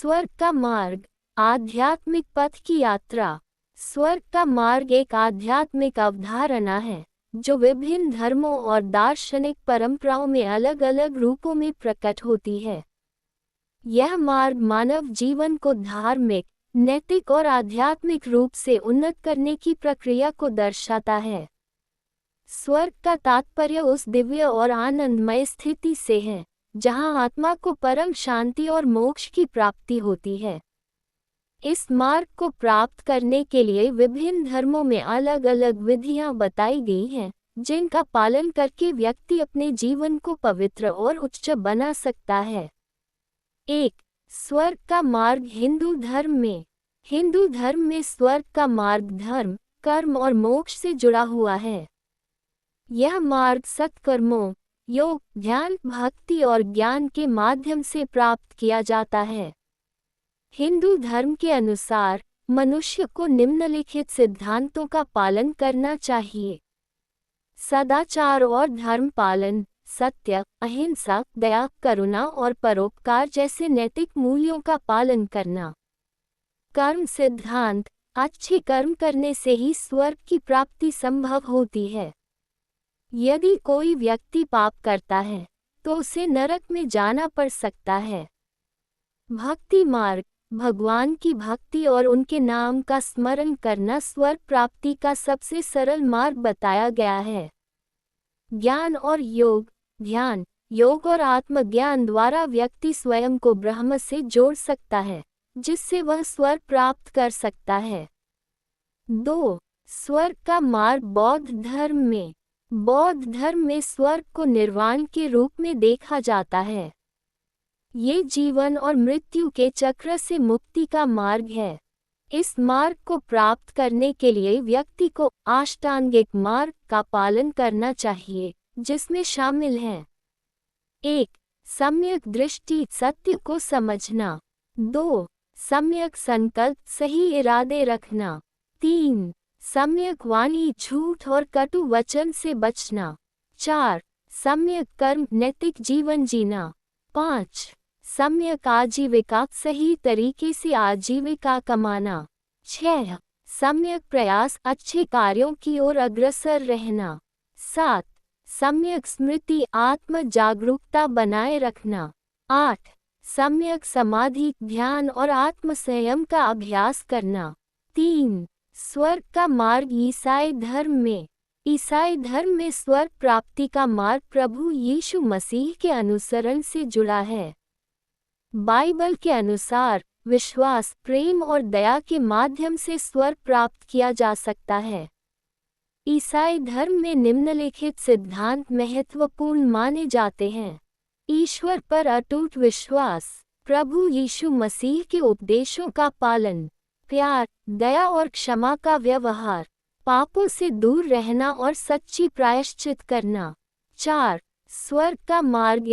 स्वर्ग का मार्ग, आध्यात्मिक पथ की यात्रा। स्वर्ग का मार्ग एक आध्यात्मिक अवधारणा है जो विभिन्न धर्मों और दार्शनिक परंपराओं में अलग अलग रूपों में प्रकट होती है। यह मार्ग मानव जीवन को धार्मिक, नैतिक और आध्यात्मिक रूप से उन्नत करने की प्रक्रिया को दर्शाता है। स्वर्ग का तात्पर्य उस दिव्य और आनंदमय स्थिति से है जहां आत्मा को परम शांति और मोक्ष की प्राप्ति होती है। इस मार्ग को प्राप्त करने के लिए विभिन्न धर्मों में अलग अलग विधियां बताई गई हैं, जिनका पालन करके व्यक्ति अपने जीवन को पवित्र और उच्च बना सकता है। 1. स्वर्ग का मार्ग हिंदू धर्म में स्वर्ग का मार्ग धर्म, कर्म और मोक्ष से जुड़ा हुआ है। यह मार्ग सत्कर्मों, योग, ध्यान, भक्ति और ज्ञान के माध्यम से प्राप्त किया जाता है। हिंदू धर्म के अनुसार मनुष्य को निम्नलिखित सिद्धांतों का पालन करना चाहिए: सदाचार और धर्म पालन, सत्य, अहिंसा, दया, करुणा और परोपकार जैसे नैतिक मूल्यों का पालन करना। कर्म सिद्धांत, अच्छे कर्म करने से ही स्वर्ग की प्राप्ति संभव होती है। यदि कोई व्यक्ति पाप करता है तो उसे नरक में जाना पड़ सकता है। भक्ति मार्ग, भगवान की भक्ति और उनके नाम का स्मरण करना स्वर्ग प्राप्ति का सबसे सरल मार्ग बताया गया है। ज्ञान और योग, ध्यान, योग और आत्मज्ञान द्वारा व्यक्ति स्वयं को ब्रह्म से जोड़ सकता है, जिससे वह स्वर्ग प्राप्त कर सकता है। 2. स्वर्ग का मार्ग बौद्ध धर्म में स्वर्ग को निर्वाण के रूप में देखा जाता है। ये जीवन और मृत्यु के चक्र से मुक्ति का मार्ग है। इस मार्ग को प्राप्त करने के लिए व्यक्ति को अष्टांगिक मार्ग का पालन करना चाहिए, जिसमें शामिल हैं: 1. सम्यक दृष्टि, सत्य को समझना। 2. सम्यक संकल्प, सही इरादे रखना। 3. सम्यक वाणी, झूठ और कटु वचन से बचना। 4. सम्यक कर्म, नैतिक जीवन जीना। 5. सम्यक आजीविका, सही तरीके से आजीविका कमाना। 6. सम्यक प्रयास, अच्छे कार्यों की ओर अग्रसर रहना। 7. सम्यक स्मृति, आत्म जागरूकता बनाए रखना। 8. सम्यक समाधि, ध्यान और आत्म संयम का अभ्यास करना। 3. स्वर्ग का मार्ग ईसाई धर्म में स्वर्ग प्राप्ति का मार्ग प्रभु यीशु मसीह के अनुसरण से जुड़ा है। बाइबल के अनुसार विश्वास, प्रेम और दया के माध्यम से स्वर्ग प्राप्त किया जा सकता है। ईसाई धर्म में निम्नलिखित सिद्धांत महत्वपूर्ण माने जाते हैं: ईश्वर पर अटूट विश्वास, प्रभु यीशु मसीह के उपदेशों का पालन, प्यार, दया और क्षमा का व्यवहार, पापों से दूर रहना और सच्ची प्रायश्चित करना। 4. स्वर्ग का मार्ग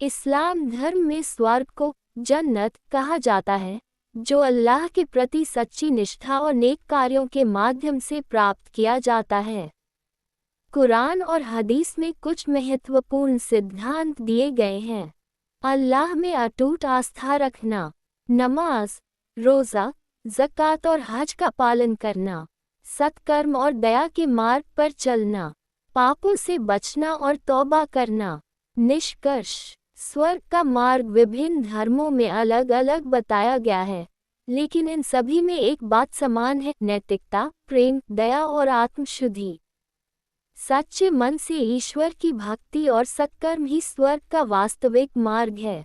इस्लाम धर्म में स्वर्ग को जन्नत कहा जाता है, जो अल्लाह के प्रति सच्ची निष्ठा और नेक कार्यों के माध्यम से प्राप्त किया जाता है। कुरान और हदीस में कुछ महत्वपूर्ण सिद्धांत दिए गए हैं: अल्लाह में अटूट आस्था रखना, नमाज, रोज़ा, ज़कात और हज का पालन करना, सत्कर्म और दया के मार्ग पर चलना, पापों से बचना और तौबा करना। निष्कर्ष: स्वर्ग का मार्ग विभिन्न धर्मों में अलग अलग बताया गया है, लेकिन इन सभी में एक बात समान है: नैतिकता, प्रेम, दया और आत्मशुद्धि। सच्चे मन से ईश्वर की भक्ति और सत्कर्म ही स्वर्ग का वास्तविक मार्ग है।